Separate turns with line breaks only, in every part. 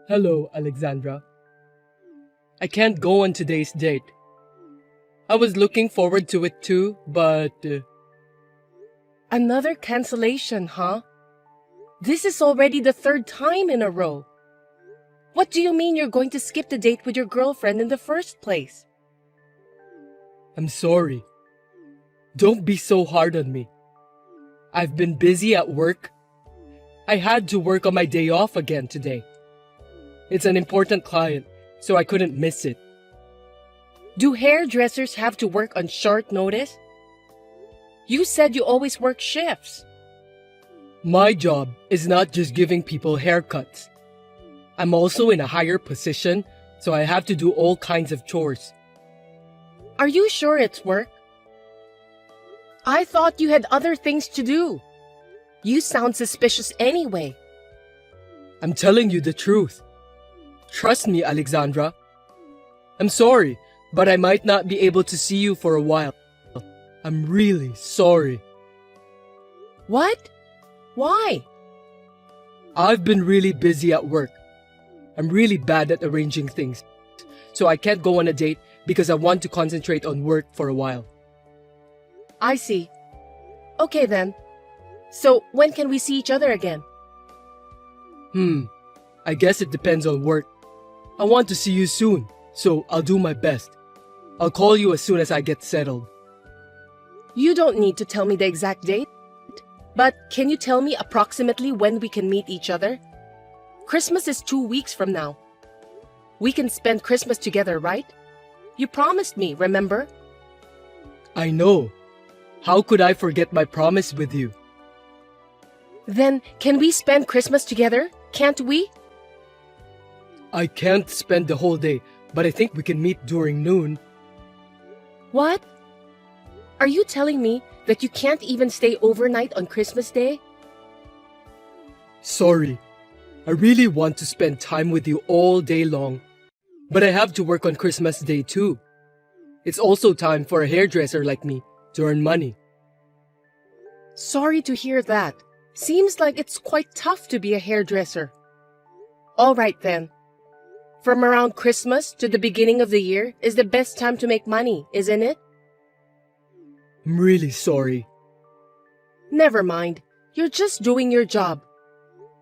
Hello, Alexandra. I can't go on today's date. I was looking forward to it too, but.
Another cancellation, huh? This is already the third time in a row. What do you mean you're going to skip the date with your girlfriend in the first place?
I'm sorry. Don't be so hard on me. I've been busy at work. I had to work on my day off again today. It's an important client, so I couldn't miss it.
Do hairdressers have to work on short notice? You said you always work shifts.
My job is not just giving people haircuts. I'm also in a higher position, so I have to do all kinds of chores.
Are you sure it's work? I thought you had other things to do. You sound suspicious anyway.
I'm telling you the truth. Trust me, Alexandra. I'm sorry, but I might not be able to see you for a while. I'm really sorry.
What? Why?
I've been really busy at work. I'm really bad at arranging things, so I can't go on a date because I want to concentrate on work for a while.
I see. Okay then. So when can we see each other again?
I guess it depends on work. I want to see you soon, so I'll do my best. I'll call you as soon as I get settled.
You don't need to tell me the exact date, but can you tell me approximately when we can meet each other? Christmas is 2 weeks from now. We can spend Christmas together, right? You promised me, remember?
I know. How could I forget my promise with you?
Then, can we spend Christmas together? Can't we?
I can't spend the whole day, but I think we can meet during noon.
What? Are you telling me that you can't even stay overnight on Christmas Day?
Sorry. I really want to spend time with you all day long, but I have to work on Christmas Day too. It's also time for a hairdresser like me to earn money.
Sorry to hear that. Seems like it's quite tough to be a hairdresser. All right then. From around Christmas to the beginning of the year is the best time to make money, isn't it?
I'm really sorry.
Never mind. You're just doing your job.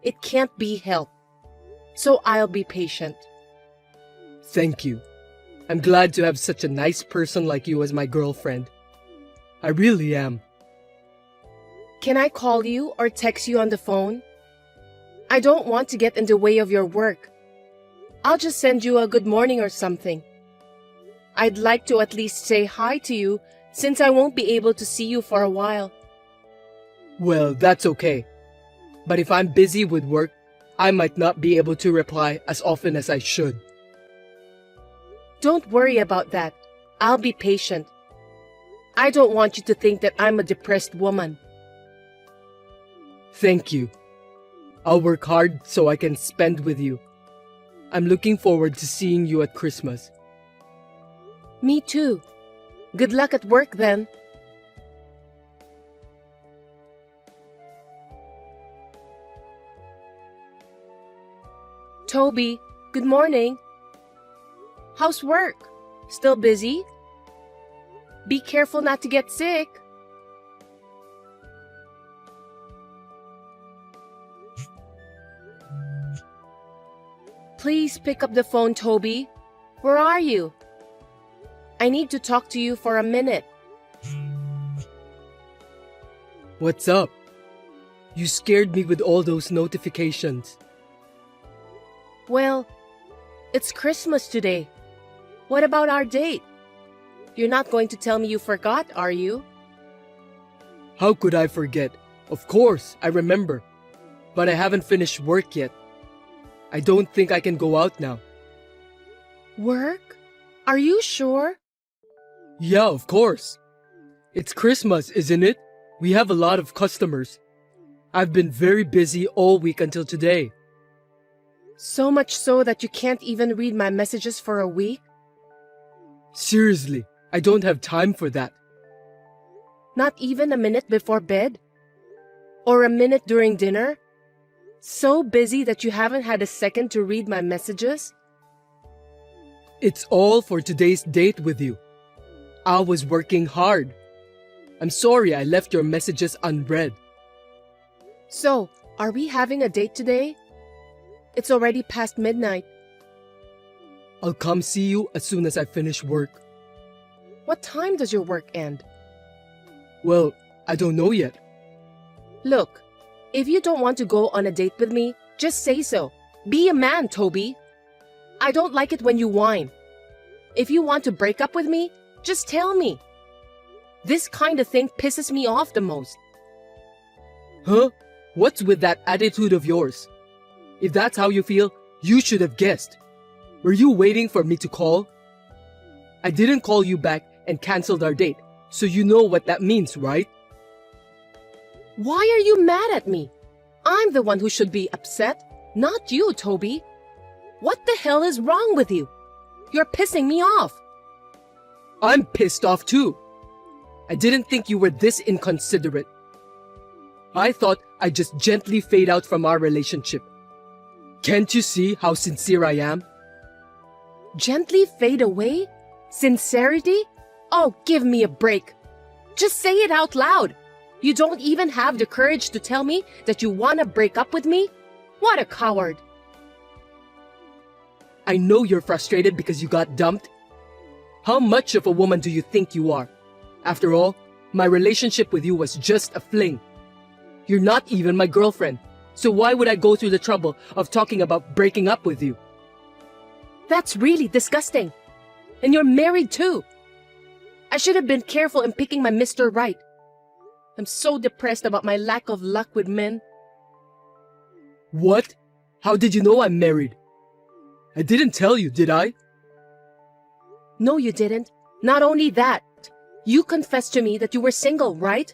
It can't be helped. So I'll be patient.
Thank you. I'm glad to have such a nice person like you as my girlfriend. I really am.
Can I call you or text you on the phone? I don't want to get in the way of your work. I'll just send you a good morning or something. I'd like to at least say hi to you since I won't be able to see you for a while.
Well, that's okay. But if I'm busy with work, I might not be able to reply as often as I should.
Don't worry about that. I'll be patient. I don't want you to think that I'm a depressed woman.
Thank you. I'll work hard so I can spend with you. I'm looking forward to seeing you at Christmas.
Me too. Good luck at work then. Toby, good morning. How's work? Still busy? Be careful not to get sick. Please pick up the phone, Toby. Where are you? I need to talk to you for a minute.
What's up? You scared me with all those notifications.
Well, it's Christmas today. What about our date? You're not going to tell me you forgot, are you?
How could I forget? Of course, I remember. But I haven't finished work yet. I don't think I can go out now.
Work? Are you sure?
Yeah, of course. It's Christmas, isn't it? We have a lot of customers. I've been very busy all week until today.
So much so that you can't even read my messages for a week?
Seriously, I don't have time for that.
Not even a minute before bed? Or a minute during dinner? So busy that you haven't had a second to read my messages?
It's all for today's date with you. I was working hard. I'm sorry I left your messages unread.
So, are we having a date today? It's already past midnight.
I'll come see you as soon as I finish work.
What time does your work end?
Well, I don't know yet.
Look, if you don't want to go on a date with me, just say so. Be a man, Toby. I don't like it when you whine. If you want to break up with me, just tell me. This kind of thing pisses me off the most.
Huh? What's with that attitude of yours? If that's how you feel, you should have guessed. Were you waiting for me to call? I didn't call you back and canceled our date, so you know what that means, right?
Why are you mad at me? I'm the one who should be upset, not you, Toby. What the hell is wrong with you? You're pissing me off.
I'm pissed off too. I didn't think you were this inconsiderate. I thought I'd just gently fade out from our relationship. Can't you see how sincere I am?
Gently fade away? Sincerity? Oh, give me a break. Just say it out loud. You don't even have the courage to tell me that you want to break up with me? What a coward.
I know you're frustrated because you got dumped. How much of a woman do you think you are? After all, my relationship with you was just a fling. You're not even my girlfriend, so why would I go through the trouble of talking about breaking up with you?
That's really disgusting. And you're married too. I should have been careful in picking my Mr. Right. I'm so depressed about my lack of luck with men.
What? How did you know I'm married? I didn't tell you, did I?
No, you didn't. Not only that, you confessed to me that you were single, right?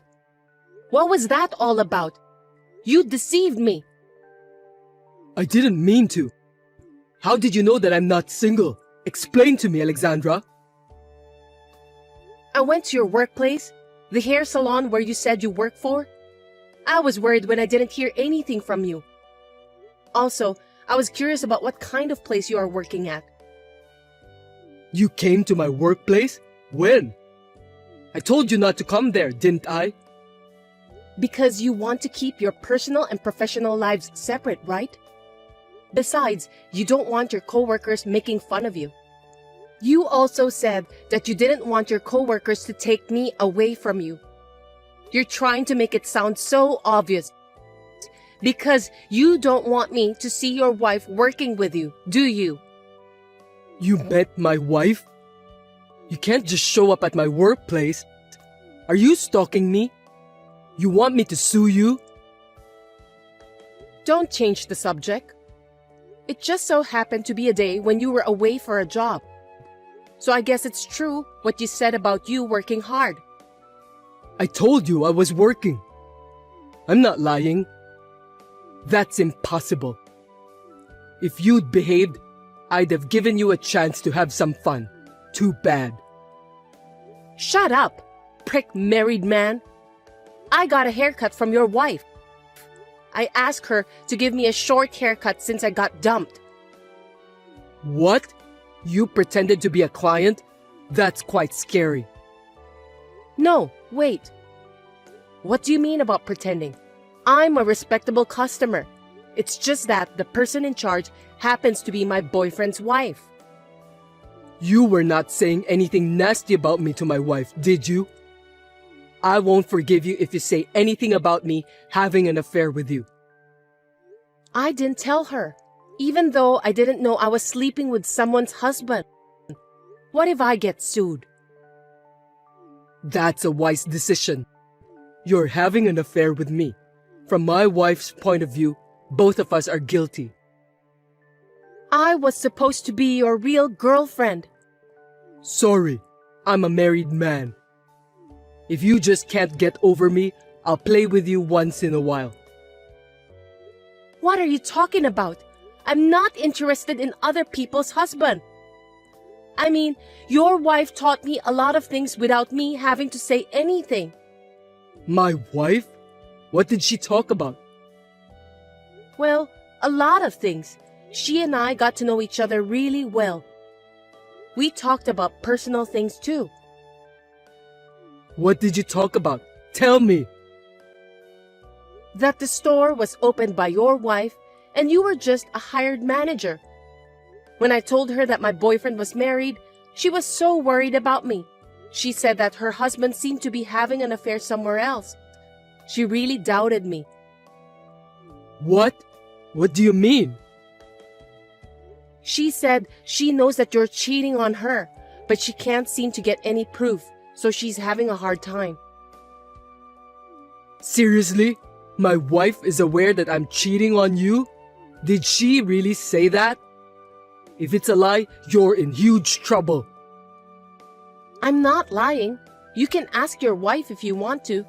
What was that all about? You deceived me.
I didn't mean to. How did you know that I'm not single? Explain to me, Alexandra.
I went to your workplace, the hair salon where you said you work for. I was worried when I didn't hear anything from you. Also, I was curious about what kind of place you are working at.
You came to my workplace? When? I told you not to come there, didn't I?
Because you want to keep your personal and professional lives separate, right? Besides, you don't want your coworkers making fun of you. You also said that you didn't want your coworkers to take me away from you. You're trying to make it sound so obvious. Because you don't want me to see your wife working with you, do you?
You met my wife? You can't just show up at my workplace. Are you stalking me? You want me to sue you?
Don't change the subject. It just so happened to be a day when you were away for a job. So I guess it's true what you said about you working hard.
I told you I was working. I'm not lying. That's impossible. If you'd behaved, I'd have given you a chance to have some fun. Too bad.
Shut up, prick married man. I got a haircut from your wife. I asked her to give me a short haircut since I got dumped.
What? You pretended to be a client? That's quite scary.
No, wait. What do you mean about pretending? I'm a respectable customer. It's just that the person in charge happens to be my boyfriend's wife.
You were not saying anything nasty about me to my wife, did you? I won't forgive you if you say anything about me having an affair with you.
I didn't tell her, even though I didn't know I was sleeping with someone's husband. What if I get sued?
That's a wise decision. You're having an affair with me. From my wife's point of view, both of us are guilty.
I was supposed to be your real girlfriend.
Sorry, I'm a married man. If you just can't get over me, I'll play with you once in a while.
What are you talking about? I'm not interested in other people's husband. I mean, your wife taught me a lot of things without me having to say anything.
My wife? What did she talk about?
Well, a lot of things. She and I got to know each other really well. We talked about personal things too.
What did you talk about? Tell me.
That the store was opened by your wife and you were just a hired manager. When I told her that my boyfriend was married, she was so worried about me. She said that her husband seemed to be having an affair somewhere else. She really doubted me.
What? What do you mean?
She said she knows that you're cheating on her, but she can't seem to get any proof, so she's having a hard time.
Seriously? My wife is aware that I'm cheating on you? Did she really say that? If it's a lie, you're in huge trouble.
I'm not lying. You can ask your wife if you want to.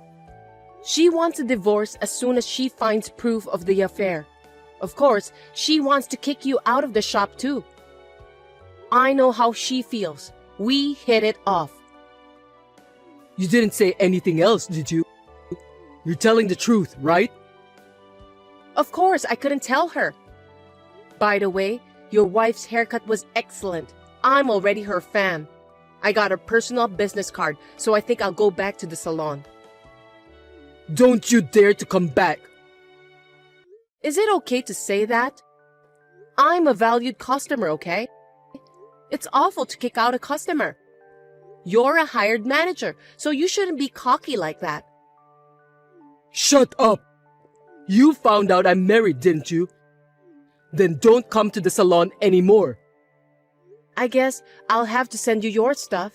She wants a divorce as soon as she finds proof of the affair. Of course, she wants to kick you out of the shop too. I know how she feels. We hit it off.
You didn't say anything else, did you? You're telling the truth, right?
Of course, I couldn't tell her. By the way, your wife's haircut was excellent. I'm already her fan. I got her personal business card, so I think I'll go back to the salon.
Don't you dare to come back.
Is it okay to say that? I'm a valued customer, okay? It's awful to kick out a customer. You're a hired manager, so you shouldn't be cocky like that.
Shut up! You found out I'm married, didn't you? Then don't come to the salon anymore.
I guess I'll have to send you your stuff.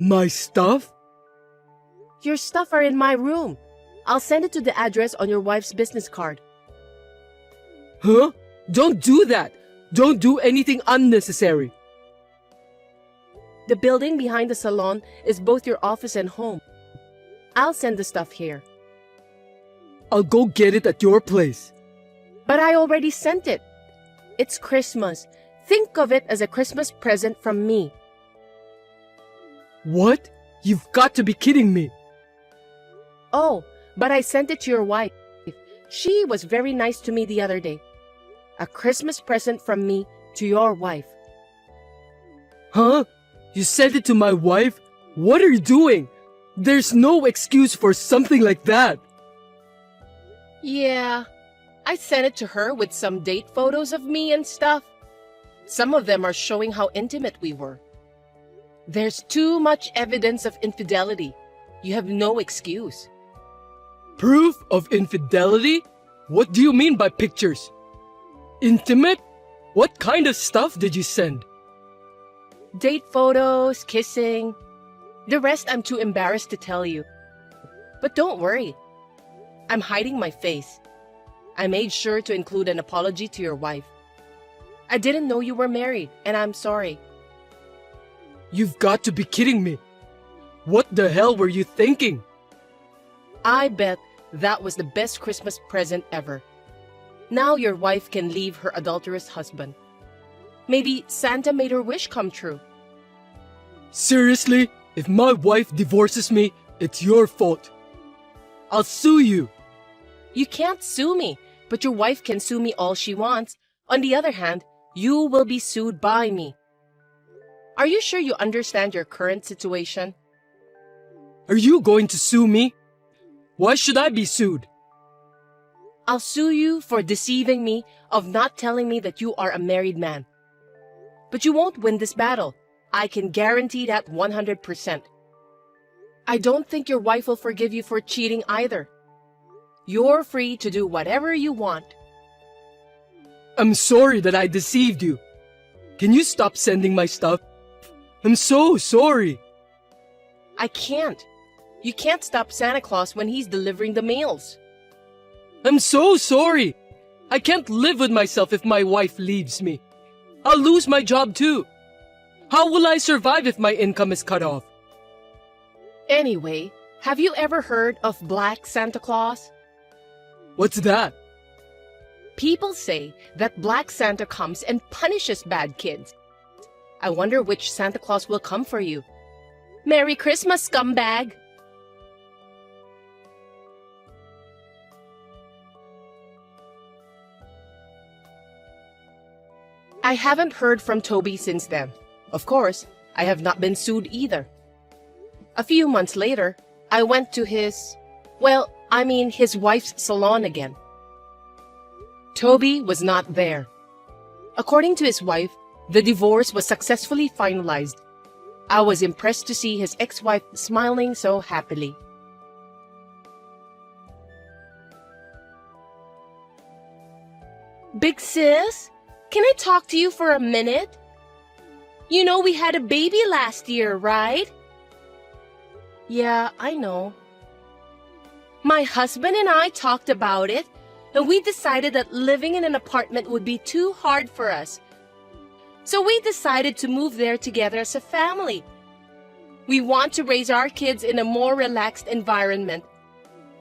My stuff?
Your stuff are in my room. I'll send it to the address on your wife's business card.
Huh? Don't do that! Don't do anything unnecessary.
The building behind the salon is both your office and home. I'll send the stuff here.
I'll go get it at your place.
But I already sent it. It's Christmas. Think of it as a Christmas present from me.
What? You've got to be kidding me.
Oh, but I sent it to your wife. She was very nice to me the other day. A Christmas present from me to your wife.
Huh? You sent it to my wife? What are you doing? There's no excuse for something like that.
Yeah, I sent it to her with some date photos of me and stuff. Some of them are showing how intimate we were. There's too much evidence of infidelity. You have no excuse.
Proof of infidelity? What do you mean by pictures? Intimate? What kind of stuff did you send?
Date photos, kissing. The rest I'm too embarrassed to tell you. But don't worry. I'm hiding my face. I made sure to include an apology to your wife. I didn't know you were married, and I'm sorry.
You've got to be kidding me. What the hell were you thinking?
I bet that was the best Christmas present ever. Now your wife can leave her adulterous husband. Maybe Santa made her wish come true.
Seriously? If my wife divorces me, it's your fault. I'll sue you.
You can't sue me, but your wife can sue me all she wants. On the other hand, you will be sued by me. Are you sure you understand your current situation?
Are you going to sue me? Why should I be sued?
I'll sue you for deceiving me, of not telling me that you are a married man. But you won't win this battle. I can guarantee that 100%. I don't think your wife will forgive you for cheating either. You're free to do whatever you want.
I'm sorry that I deceived you. Can you stop sending my stuff? I'm so sorry.
I can't. You can't stop Santa Claus when he's delivering the mails.
I'm so sorry. I can't live with myself if my wife leaves me. I'll lose my job too. How will I survive if my income is cut off?
Anyway, have you ever heard of Black Santa Claus?
What's that?
People say that Black Santa comes and punishes bad kids. I wonder which Santa Claus will come for you. Merry Christmas, scumbag! I haven't heard from Toby since then. Of course, I have not been sued either. A few months later, I went to his wife's salon again. Toby was not there. According to his wife, the divorce was successfully finalized. I was impressed to see his ex-wife smiling so happily. Big sis, can I talk to you for a minute? You know we had a baby last year, right? Yeah, I know. My husband and I talked about it, and we decided that living in an apartment would be too hard for us. So we decided to move there together as a family. We want to raise our kids in a more relaxed environment.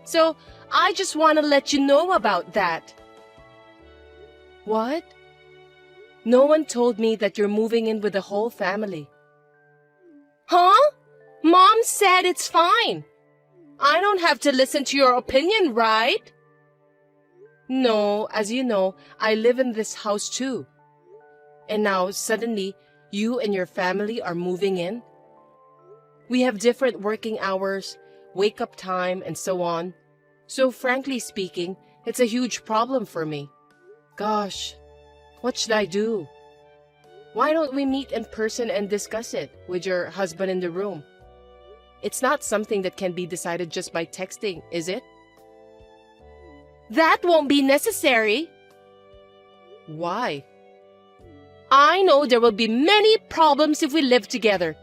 So I just want to let you know about that. What? No one told me that you're moving in with the whole family. Huh? Mom said it's fine. I don't have to listen to your opinion, right? No, as you know, I live in this house too. And now, suddenly, you and your family are moving in? We have different working hours, wake-up time, and so on. So frankly speaking, it's a huge problem for me. Gosh, what should I do? Why don't we meet in person and discuss it with your husband in the room? It's not something that can be decided just by texting, is it? That won't be necessary. Why? I know there will be many problems if we live together.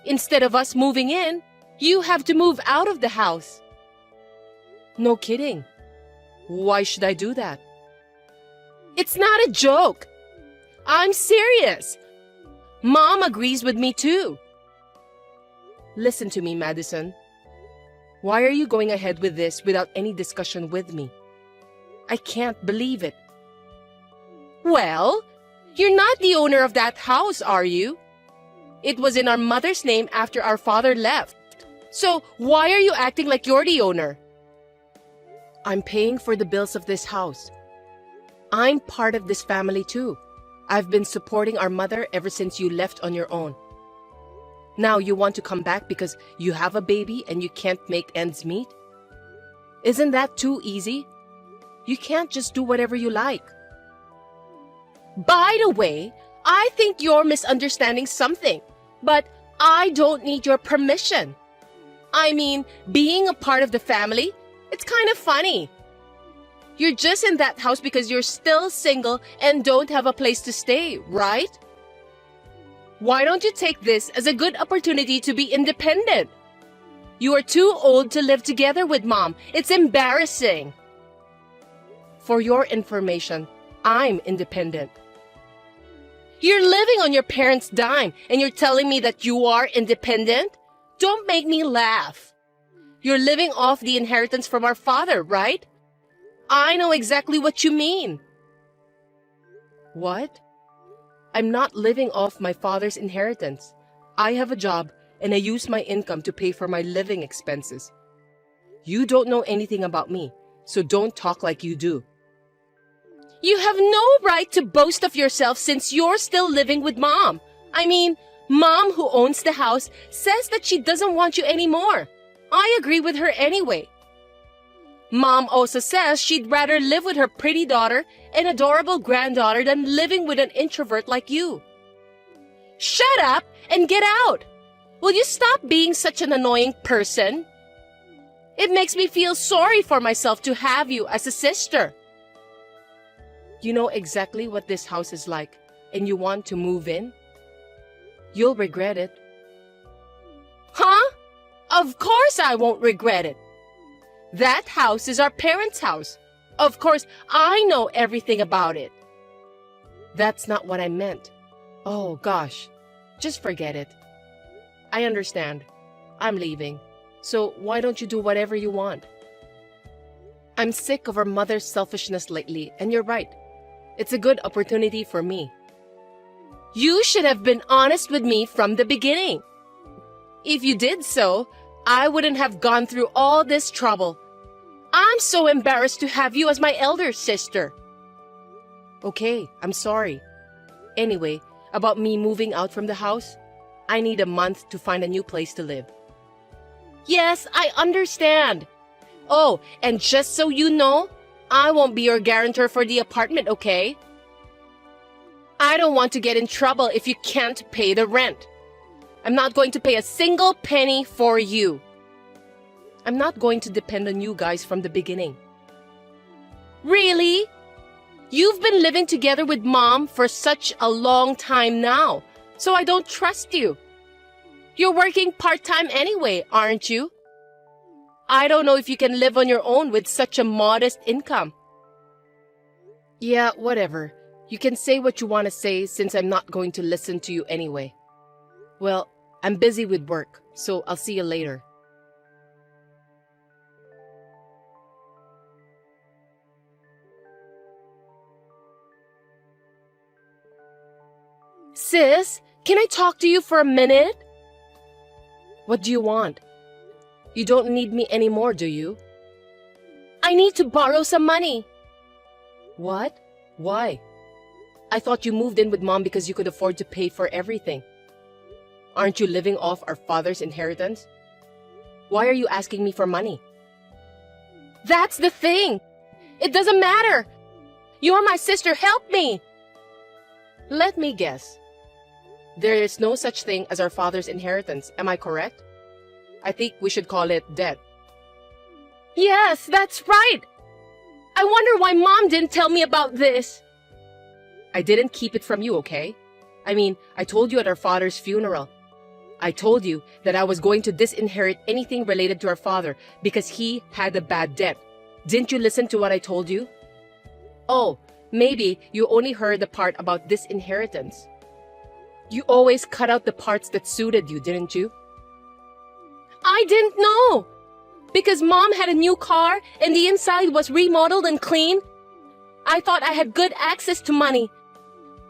Instead of us moving in, you have to move out of the house. No kidding. Why should I do that? It's not a joke. I'm serious. Mom agrees with me too. Listen to me, Madison. Why are you going ahead with this without any discussion with me? I can't believe it. Well, you're not the owner of that house, are you? It was in our mother's name after our father left. So why are you acting like you're the owner? I'm paying for the bills of this house. I'm part of this family too. I've been supporting our mother ever since you left on your own. Now you want to come back because you have a baby and you can't make ends meet? Isn't that too easy? You can't just do whatever you like. By the way, I think you're misunderstanding something, but I don't need your permission. I mean, being a part of the family, it's kind of funny. You're just in that house because you're still single and don't have a place to stay, right? Why don't you take this as a good opportunity to be independent? You are too old to live together with Mom. It's embarrassing. For your information, I'm independent. You're living on your parents' dime and you're telling me that you are independent? Don't make me laugh. You're living off the inheritance from our father, right? I know exactly what you mean. What? I'm not living off my father's inheritance. I have a job and I use my income to pay for my living expenses. You don't know anything about me, so don't talk like you do. You have no right to boast of yourself since you're still living with Mom. I mean, Mom, who owns the house, says that she doesn't want you anymore. I agree with her anyway. Mom also says she'd rather live with her pretty daughter and adorable granddaughter than living with an introvert like you. Shut up and get out! Will you stop being such an annoying person? It makes me feel sorry for myself to have you as a sister. You know exactly what this house is like, and you want to move in? You'll regret it. Huh? Of course I won't regret it. That house is our parents' house. Of course, I know everything about it. That's not what I meant. Oh, gosh. Just forget it. I understand. I'm leaving. So why don't you do whatever you want? I'm sick of our mother's selfishness lately, and you're right. It's a good opportunity for me. You should have been honest with me from the beginning. If you did so, I wouldn't have gone through all this trouble. I'm so embarrassed to have you as my elder sister. Okay, I'm sorry. Anyway, about me moving out from the house, I need a month to find a new place to live. Yes, I understand. Oh, and just so you know, I won't be your guarantor for the apartment, okay? I don't want to get in trouble if you can't pay the rent. I'm not going to pay a single penny for you. I'm not going to depend on you guys from the beginning. Really? You've been living together with Mom for such a long time now, so I don't trust you. You're working part-time anyway, aren't you? I don't know if you can live on your own with such a modest income. Yeah, whatever. You can say what you want to say since I'm not going to listen to you anyway. Well, I'm busy with work, so I'll see you later. Sis, can I talk to you for a minute? What do you want? You don't need me anymore, do you? I need to borrow some money. What? Why? I thought you moved in with Mom because you could afford to pay for everything. Aren't you living off our father's inheritance? Why are you asking me for money? That's the thing. It doesn't matter. You're my sister. Help me. Let me guess. There is no such thing as our father's inheritance. Am I correct? I think we should call it debt. Yes, that's right. I wonder why Mom didn't tell me about this. I didn't keep it from you, okay? I mean, I told you at our father's funeral. I told you that I was going to disinherit anything related to our father because he had a bad debt. Didn't you listen to what I told you? Oh, maybe you only heard the part about disinheritance. You always cut out the parts that suited you, didn't you? I didn't know! Because Mom had a new car and the inside was remodeled and clean. I thought I had good access to money.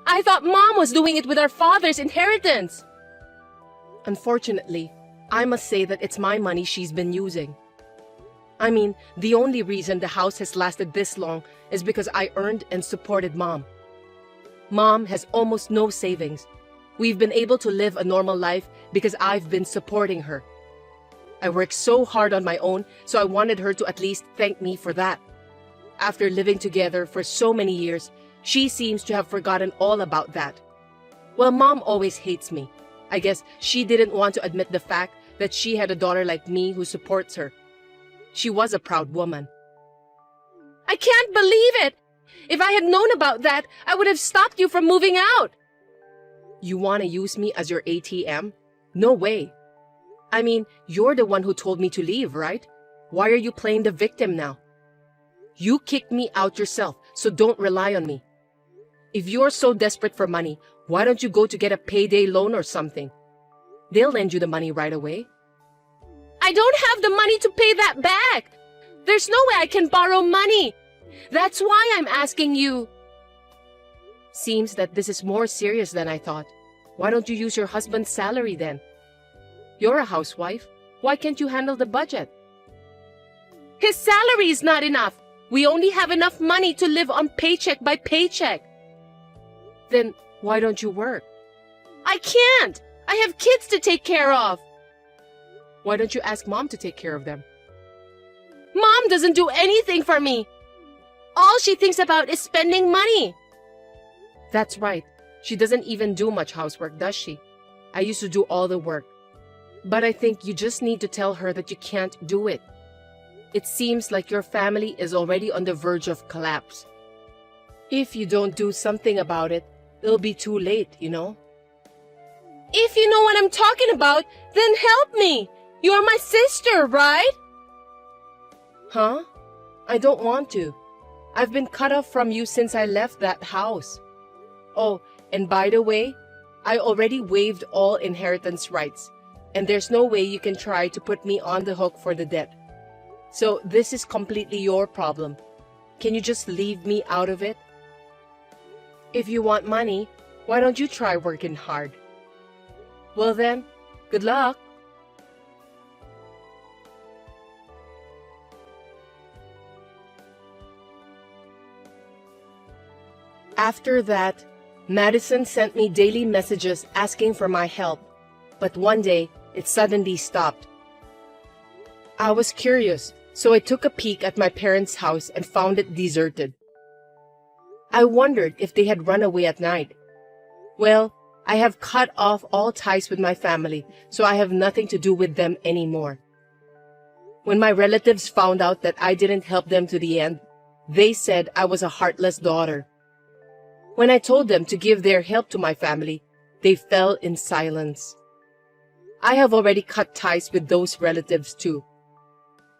I thought Mom was doing it with our father's inheritance. Unfortunately, I must say that it's my money she's been using. I mean, the only reason the house has lasted this long is because I earned and supported Mom. Mom has almost no savings. We've been able to live a normal life because I've been supporting her. I worked so hard on my own, so I wanted her to at least thank me for that. After living together for so many years, she seems to have forgotten all about that. Well, Mom always hates me. I guess she didn't want to admit the fact that she had a daughter like me who supports her. She was a proud woman. I can't believe it! If I had known about that, I would have stopped you from moving out. You want to use me as your ATM? No way. I mean, you're the one who told me to leave, right? Why are you playing the victim now? You kicked me out yourself, so don't rely on me. If you're so desperate for money, why don't you go to get a payday loan or something? They'll lend you the money right away. I don't have the money to pay that back. There's no way I can borrow money. That's why I'm asking you. Seems that this is more serious than I thought. Why don't you use your husband's salary then? You're a housewife. Why can't you handle the budget? His salary is not enough. We only have enough money to live on paycheck by paycheck. Then why don't you work? I can't. I have kids to take care of. Why don't you ask Mom to take care of them? Mom doesn't do anything for me. All she thinks about is spending money. That's right. She doesn't even do much housework, does she? I used to do all the work. But I think you just need to tell her that you can't do it. It seems like your family is already on the verge of collapse. If you don't do something about it, it'll be too late, you know? If you know what I'm talking about, then help me! You're my sister, right? Huh? I don't want to. I've been cut off from you since I left that house. Oh, and by the way, I already waived all inheritance rights, and there's no way you can try to put me on the hook for the debt. So this is completely your problem. Can you just leave me out of it? If you want money, why don't you try working hard? Well then, good luck. After that, Madison sent me daily messages asking for my help, but one day it suddenly stopped. I was curious, so I took a peek at my parents' house and found it deserted. I wondered if they had run away at night. Well, I have cut off all ties with my family, so I have nothing to do with them anymore. When my relatives found out that I didn't help them to the end, they said I was a heartless daughter. When I told them to give their help to my family, they fell in silence. I have already cut ties with those relatives too.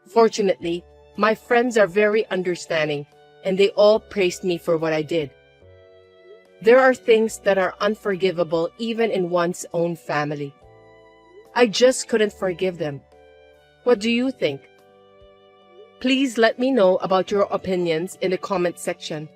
Fortunately, my friends are very understanding, and they all praised me for what I did. There are things that are unforgivable even in one's own family. I just couldn't forgive them. What do you think? Please let me know about your opinions in the comment section.